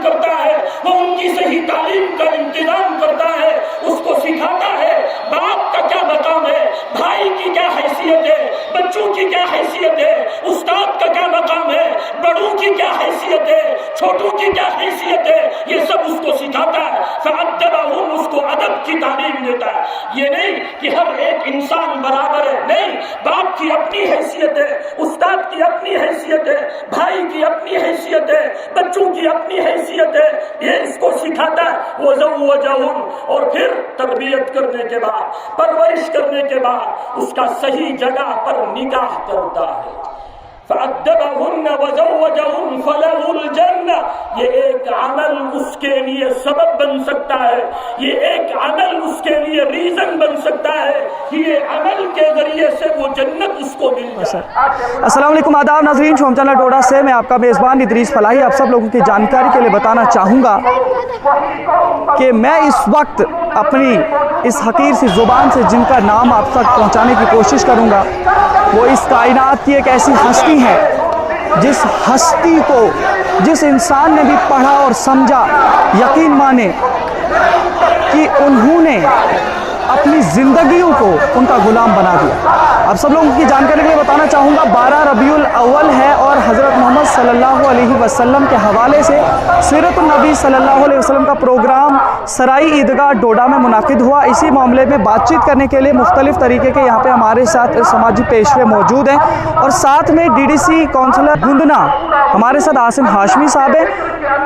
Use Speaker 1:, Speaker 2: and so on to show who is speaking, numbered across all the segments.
Speaker 1: کرتا ہے، وہ ان کی صحیح تعلیم کا انتظام کرتا ہے، اس کو سکھاتا ہے باپ کا کیا مقام ہے، بھائی کی کیا حیثیت ہے، بچوں کی کیا حیثیت ہے، استاد کا کیا مقام ہے، بڑوں کی کیا حیثیت ہے، چھوٹوں کی کیا حیثیت ہے، یہ سب اس کو سکھاتا ہے۔ فَأَدَّبَهُمْ، اس کو ادب کی تعلیم دیتا ہے۔ یہ نہیں کہ ہر ایک انسان برابر ہے، نہیں، باپ کی اپنی حیثیت ہے، استاد کی اپنی حیثیت ہے، بھائی کی اپنی حیثیت ہے، بچوں کی اپنی حیثیت ہے، یہ اس کو سکھاتا ہے۔ وَزَوَّجَهُمْ، اور پھر تربیت کرنے کے بعد، پرورش کرنے کے بعد اس کا صحیح جگہ پر نکاح کرتا ہے۔ فَأَدَّبَهُنَّ وَزَوَّجَهُنَّ فَلَهُ الْجَنَّةُ، یہ ایک عمل اس کے لیے سبب بن سکتا ہے، یہ ایک عمل اس کے لیے ریزن بن سکتا ہے کہ یہ عمل کے ذریعے سے وہ جنت اس کو مل جائے۔
Speaker 2: السلام علیکم، آداب ناظرین، شوم چینل ڈوڈا سے میں آپ کا میزبان ادریس فلاحی آپ سب لوگوں کی جانکاری کے لیے بتانا چاہوں گا کہ میں اس وقت اپنی اس حقیر سی زبان سے جن کا نام آپ تک پہنچانے کی کوشش کروں گا، وہ اس کائنات کی ایک ایسی ہستی ہے جس ہستی کو جس انسان نے بھی پڑھا اور سمجھا، یقین مانے کہ انہوں نے اپنی زندگیوں کو ان کا غلام بنا دیا۔ اب سب لوگوں کی جانکاری کے لیے بتانا چاہوں گا 12 ربیع الاول ہے اور حضرت محمد صلی اللہ علیہ وسلم کے حوالے سے سیرت النبی صلی اللہ علیہ وسلم کا پروگرام سرائی عیدگاہ ڈوڈا میں منعقد ہوا۔ اسی معاملے میں بات چیت کرنے کے لیے مختلف طریقے کے یہاں پہ ہمارے ساتھ سماجی پیشوے موجود ہیں، اور ساتھ میں DDC کونسلر گندنا ہمارے ساتھ عاصم ہاشمی صاحب ہیں۔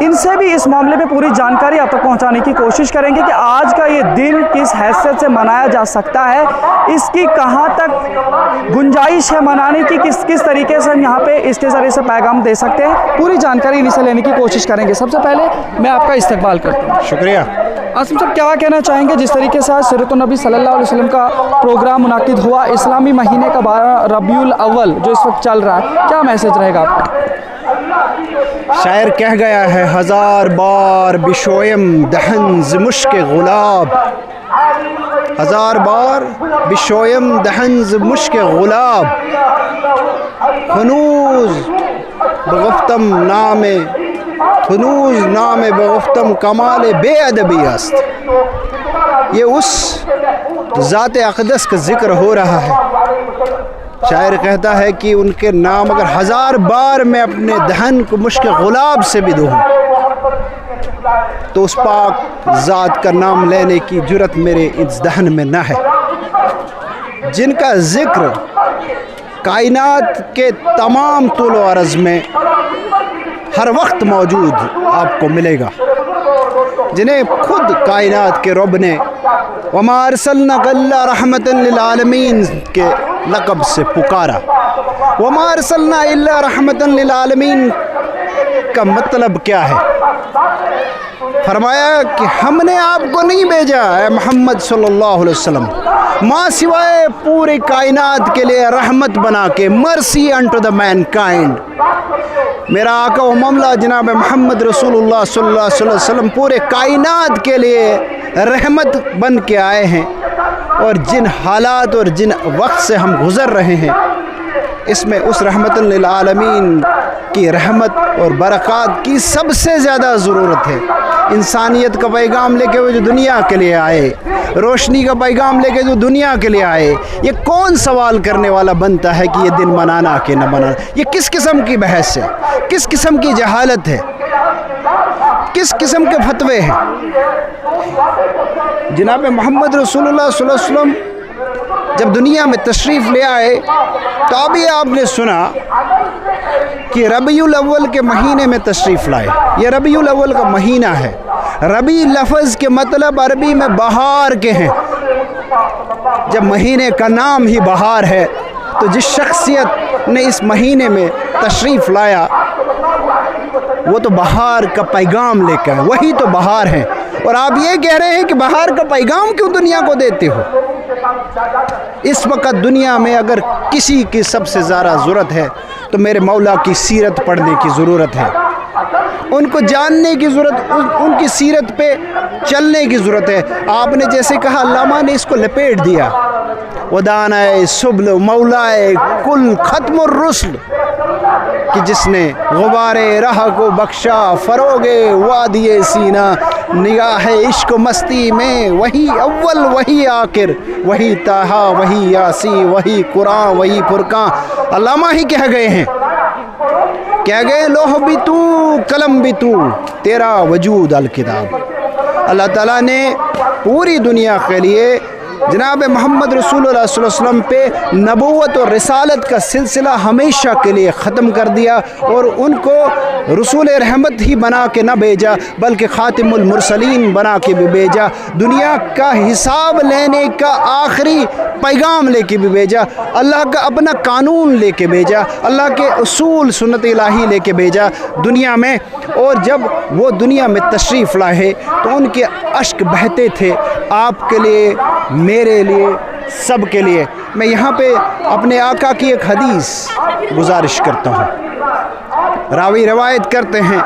Speaker 2: ان سے بھی اس معاملے میں پوری جانکاری آپ تک پہنچانے کی کوشش کریں گے کہ آج کا یہ دن کس حیثیت سے منایا جا سکتا ہے، اس کی کہاں تک گنجائش ہے منانے کی، کس طریقے سے ہم یہاں پہ اس کے ذریعے سے پیغام دے سکتے ہیں، پوری جانکاری انہیں سے لینے کی کوشش کریں گے۔ سب سے پہلے میں آپ کا استقبال کرتا ہوں۔
Speaker 3: شکریہ۔
Speaker 2: عاصم صاحب، کیا کہنا چاہیں گے جس طریقے سے آج سیرت النبی صلی اللہ علیہ وسلم کا پروگرام منعقد ہوا، اسلامی مہینے کا 12 ربیع الاول جو اس وقت چل رہا ہے، کیا میسج رہے گا آپ کا؟
Speaker 3: شاعر کہہ گیا ہے 1000 بار بشویم دہن ز مشک غلاب، 1000 بار بشویم دہن ز مشک غلاب، ہنوز نام بگفتم کمال بے ادبی است۔ یہ اس ذات اقدس کا ذکر ہو رہا ہے۔ شاعر کہتا ہے کہ ان کے نام اگر 1000 بار میں اپنے دہن کو مشک غلاب سے بھی دوں تو اس پاک ذات کا نام لینے کی جرت میرے اس دہن میں نہ ہے، جن کا ذکر کائنات کے تمام طول و عرض میں ہر وقت موجود آپ کو ملے گا، جنہیں خود کائنات کے رب نے وَمَا أَرْسَلْنَاكَ إِلَّا رَحْمَةً لِلْعَالَمِينَ کے لقب سے پکارا۔ وَمَا أَرْسَلْنَا إِلَّا رَحْمَةً لِلْعَالَمِينَ کا مطلب کیا ہے؟ فرمایا کہ ہم نے آپ کو نہیں بھیجا اے محمد صلی اللہ علیہ وسلم ماں سوائے پوری کائنات کے لیے رحمت بنا کے، مرسی انٹو دا مین کائنڈ۔ میرا آقا و مولا جناب محمد رسول اللہ صلی اللہ علیہ وسلم پورے کائنات کے لیے رحمت بن کے آئے ہیں، اور جن حالات اور جن وقت سے ہم گزر رہے ہیں اس میں اس رحمت للعالمین کی رحمت اور برکات کی سب سے زیادہ ضرورت ہے۔ انسانیت کا پیغام لے کے وہ جو دنیا کے لیے آئے، روشنی کا پیغام لے کے جو دنیا کے لیے آئے، یہ کون سوال کرنے والا بنتا ہے کہ یہ دن منانا کہ نہ منانا؟ یہ کس قسم کی بحث ہے، کس قسم کی جہالت ہے، کس قسم کے فتوے ہیں؟ جناب محمد رسول اللہ صلی اللہ علیہ وسلم جب دنیا میں تشریف لے آئے تو ابھی آپ نے سنا کہ ربیع الاول کے مہینے میں تشریف لائے۔ یہ ربیع الاول کا مہینہ ہے۔ ربیع لفظ کے مطلب عربی میں بہار کے ہیں۔ جب مہینے کا نام ہی بہار ہے تو جس شخصیت نے اس مہینے میں تشریف لایا وہ تو بہار کا پیغام لے کر، وہی تو بہار ہے۔ اور آپ یہ کہہ رہے ہیں کہ بہار کا پیغام کیوں دنیا کو دیتے ہو؟ اس وقت دنیا میں اگر کسی کی سب سے زیادہ ضرورت ہے تو میرے مولا کی سیرت پڑھنے کی ضرورت ہے، ان کو جاننے کی ضرورت، ان کی سیرت پہ چلنے کی ضرورت ہے۔ آپ نے جیسے کہا، علامہ نے اس کو لپیٹ دیا، ودانائے سبل مولائے کل ختم الرسل، کہ جس نے غبار راہ کو بخشا فروغے وادی سینہ، نگاہ عشق و مستی میں وہی اول وہی آخر، وہی طٰہٰ وہی یاسی وہی قرآن وہی فرقان۔ علامہ ہی کہہ گئے ہیں، کہہ گئے لوح بھی تو قلم بھی تو، تیرا وجود الکتاب۔ اللہ تعالیٰ نے پوری دنیا کے لیے جناب محمد رسول اللہ صلی اللہ علیہ وسلم پہ نبوت اور رسالت کا سلسلہ ہمیشہ کے لیے ختم کر دیا، اور ان کو رسول رحمت ہی بنا کے نہ بھیجا بلکہ خاتم المرسلین بنا کے بھی بھیجا، دنیا کا حساب لینے کا آخری پیغام لے کے بھی بھیجا، اللہ کا اپنا قانون لے کے بھیجا، اللہ کے اصول سنت الہی لے کے بھیجا دنیا میں۔ اور جب وہ دنیا میں تشریف لائے تو ان کے اشک بہتے تھے آپ کے لیے، میرے لیے، سب کے لیے۔ میں یہاں پہ اپنے آقا کی ایک حدیث گزارش کرتا ہوں۔ راوی روایت کرتے ہیں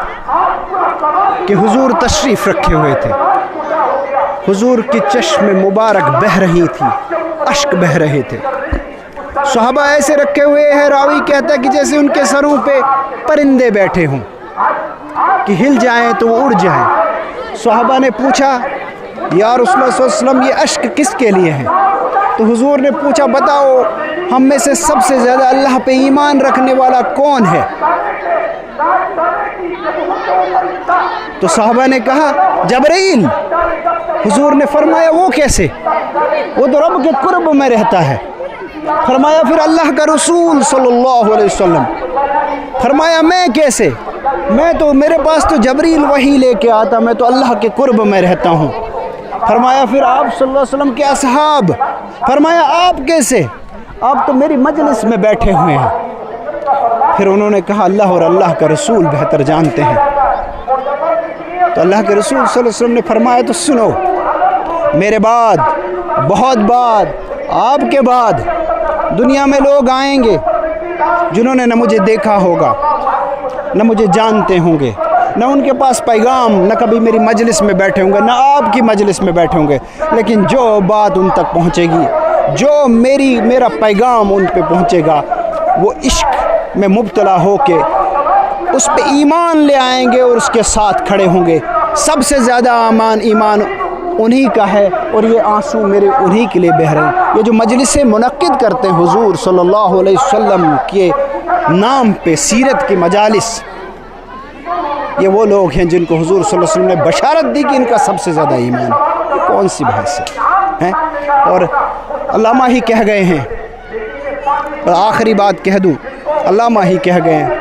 Speaker 3: کہ حضور تشریف رکھے ہوئے تھے، حضور کی چشم مبارک بہہ رہی تھی، اشک بہہ رہے تھے، صحابہ ایسے رکھے ہوئے ہیں، راوی کہتا ہے کہ جیسے ان کے سروں پہ پرندے بیٹھے ہوں کہ ہل جائیں تو وہ اڑ جائیں۔ صحابہ نے پوچھا یا رسول اللہ صلی اللہ علیہ وسلم یہ اشک کس کے لیے ہیں؟ تو حضور نے پوچھا بتاؤ ہم میں سے سب سے زیادہ اللہ پہ ایمان رکھنے والا کون ہے؟ تو صحابہ نے کہا جبرائیل۔ حضور نے فرمایا وہ کیسے؟ وہ تو رب کے قرب میں رہتا ہے۔ فرمایا پھر اللہ کا رسول صلی اللہ علیہ وسلم۔ فرمایا میں کیسے؟ میں تو میرے پاس تو جبریل وحی لے کے آتا، میں تو اللہ کے قرب میں رہتا ہوں۔ فرمایا پھر آپ صلی اللہ علیہ وسلم کے اصحاب۔ فرمایا آپ کیسے؟ آپ تو میری مجلس میں بیٹھے ہوئے ہیں۔ پھر انہوں نے کہا اللہ اور اللہ کا رسول بہتر جانتے ہیں۔ تو اللہ کے رسول صلی اللہ علیہ وسلم نے فرمایا تو سنو، میرے بعد، بہت بعد، آپ کے بعد دنیا میں لوگ آئیں گے جنہوں نے نہ مجھے دیکھا ہوگا، نہ مجھے جانتے ہوں گے، نہ ان کے پاس پیغام، نہ کبھی میری مجلس میں بیٹھے ہوں گے، نہ آپ کی مجلس میں بیٹھے ہوں گے، لیکن جو بات ان تک پہنچے گی، جو میرا پیغام ان پہ پہنچے گا، وہ عشق میں مبتلا ہو کے اس پہ ایمان لے آئیں گے اور اس کے ساتھ کھڑے ہوں گے۔ سب سے زیادہ ایمان انہی کا ہے، اور یہ آنسو میرے انہی کے لیے بہہ رہے ہیں۔ یہ جو مجلسیں منعقد کرتے ہیں حضور صلی اللہ علیہ وسلم کے نام پہ، سیرت کی مجالس، یہ وہ لوگ ہیں جن کو حضور صلی اللہ علیہ وسلم نے بشارت دی کہ ان کا سب سے زیادہ ایمان۔ یہ کون سی بحث ہے؟ اور علامہ ہی کہہ گئے ہیں، اور آخری بات کہہ دوں، علامہ ہی کہہ گئے ہیں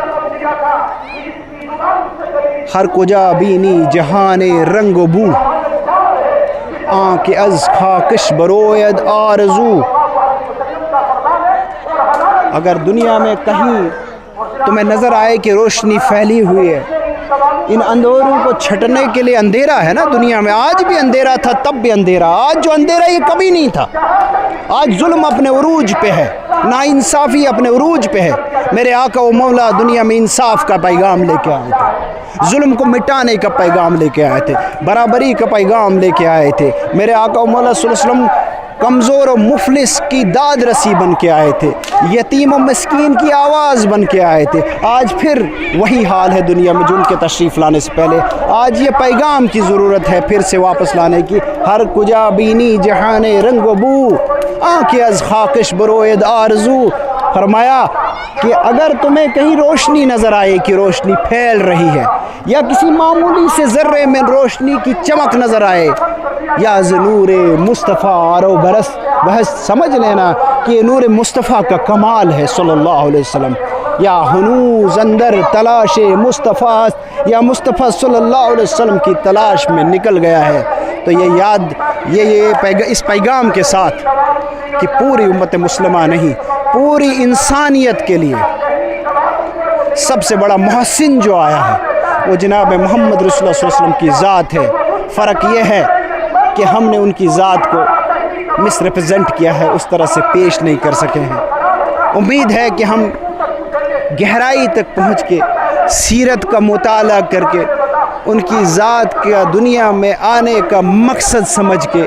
Speaker 3: ہر کجا بینی جہان رنگ و بو، آنکھ از خاکش بروید آرزو۔ اگر دنیا میں کہیں تمہیں نظر آئے کہ روشنی پھیلی ہوئی ہے، ان اندھیروں کو چھٹنے کے لیے، اندھیرا ہے نا دنیا میں، آج بھی اندھیرا تھا تب بھی اندھیرا، آج جو اندھیرا یہ کبھی نہیں تھا۔ آج ظلم اپنے عروج پہ ہے، ناانصافی اپنے عروج پہ ہے۔ میرے آقا و مولا دنیا میں انصاف کا پیغام لے کے آئے تھے، ظلم کو مٹانے کا پیغام لے کے آئے تھے، برابری کا پیغام لے کے آئے تھے۔ میرے آقا و مولا صلی اللہ علیہ وسلم کمزور و مفلس کی داد رسی بن کے آئے تھے، یتیم و مسکین کی آواز بن کے آئے تھے۔ آج پھر وہی حال ہے دنیا میں جو ان کے تشریف لانے سے پہلے۔ آج یہ پیغام کی ضرورت ہے پھر سے واپس لانے کی۔ ہر کجا بینی جہان رنگ و بو، آنکھ از خاکش بروید آرزو۔ فرمایا کہ اگر تمہیں کہیں روشنی نظر آئے کہ روشنی پھیل رہی ہے، یا کسی معمولی سے ذرے میں روشنی کی چمک نظر آئے، یا نور مصطفیٰ آرو برس، بحث سمجھ لینا کہ یہ نور مصطفیٰ کا کمال ہے صلی اللہ علیہ وسلم۔ یا ہنوز اندر تلاش مصطفیٰ، یا مصطفیٰ صلی اللہ علیہ وسلم کی تلاش میں نکل گیا ہے۔ تو یہ یاد، اس پیغام کے ساتھ کہ پوری امت مسلمہ نہیں، پوری انسانیت کے لیے سب سے بڑا محسن جو آیا ہے وہ جناب محمد رسول اللہ صلی اللہ علیہ وسلم کی ذات ہے۔ فرق یہ ہے کہ ہم نے ان کی ذات کو مس ریپرزینٹ کیا ہے، اس طرح سے پیش نہیں کر سکے ہیں۔ امید ہے کہ ہم گہرائی تک پہنچ کے سیرت کا مطالعہ کر کے ان کی ذات کا دنیا میں آنے کا مقصد سمجھ کے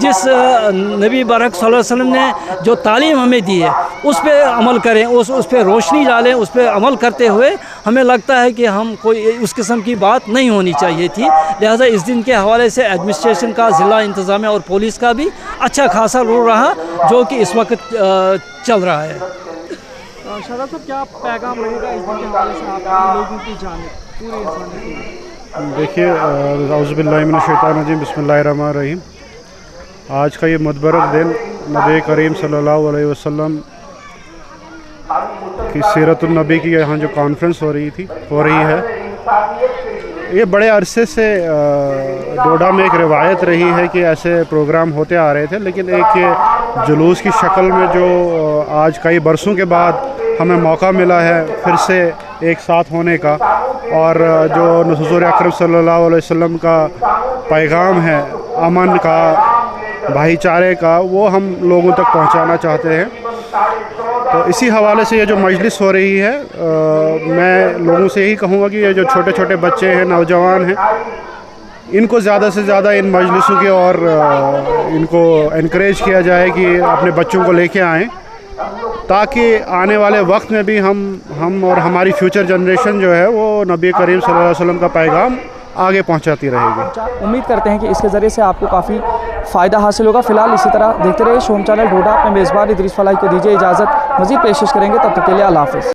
Speaker 4: جس نبی بارک صلی اللہ علیہ وسلم نے جو تعلیم ہمیں دی ہے اس پہ عمل کریں، اس پہ روشنی ڈالیں، اس پہ عمل کرتے ہوئے ہمیں لگتا ہے کہ ہم کوئی اس قسم کی بات نہیں ہونی چاہیے تھی. لہٰذا اس دن کے حوالے سے ایڈمنسٹریشن کا، ضلع انتظامیہ اور پولیس کا بھی اچھا خاصا رول رہا جو کہ اس وقت چل رہا ہے.
Speaker 2: شہزاد صاحب کیا پیغام رہے گا اس دن کے حوالے سے آپ لوگوں کی جانب پورے انسانیت کی؟
Speaker 5: دیکھیے اعوذ باللہ من الشیطان الرجیم، بسم اللہ الرحمن الرحیم. آج کا یہ متبرک دن نبی کریم صلی اللہ علیہ وسلم کی سیرت النبی کی یہاں جو کانفرنس ہو رہی ہے، یہ بڑے عرصے سے ڈوڈا میں ایک روایت رہی ہے کہ ایسے پروگرام ہوتے آ رہے تھے، لیکن ایک جلوس کی شکل میں جو آج کئی برسوں کے بعد ہمیں موقع ملا ہے پھر سے ایک ساتھ ہونے کا، اور جو حضور اکرم صلی اللہ علیہ وسلم کا پیغام ہے امن کا، بھائی چارے کا، وہ ہم لوگوں تک پہنچانا چاہتے ہیں. تو اسی حوالے سے یہ جو مجلس ہو رہی ہے، میں لوگوں سے یہی کہوں گا کہ یہ جو چھوٹے چھوٹے بچے ہیں، نوجوان ہیں، ان کو زیادہ سے زیادہ ان مجلسوں کے اور ان کو انکریج کیا جائے کہ اپنے بچوں کو لے کے آئیں، تاکہ آنے والے وقت میں بھی ہم اور ہماری فیوچر جنریشن جو ہے وہ نبی کریم صلی اللہ علیہ وسلم کا پیغام آگے پہنچاتی رہے گی.
Speaker 2: امید کرتے ہیں کہ اس کے ذریعے سے آپ کو کافی فائدہ حاصل ہوگا. فی الحال اسی طرح دیکھتے رہیے شوم چینل ڈوڈا. اپنے میزبان ادریس فلاحی کو دیجیے اجازت، مزید پیشکش کریں گے، تب تک کے لیے اللہ حافظ.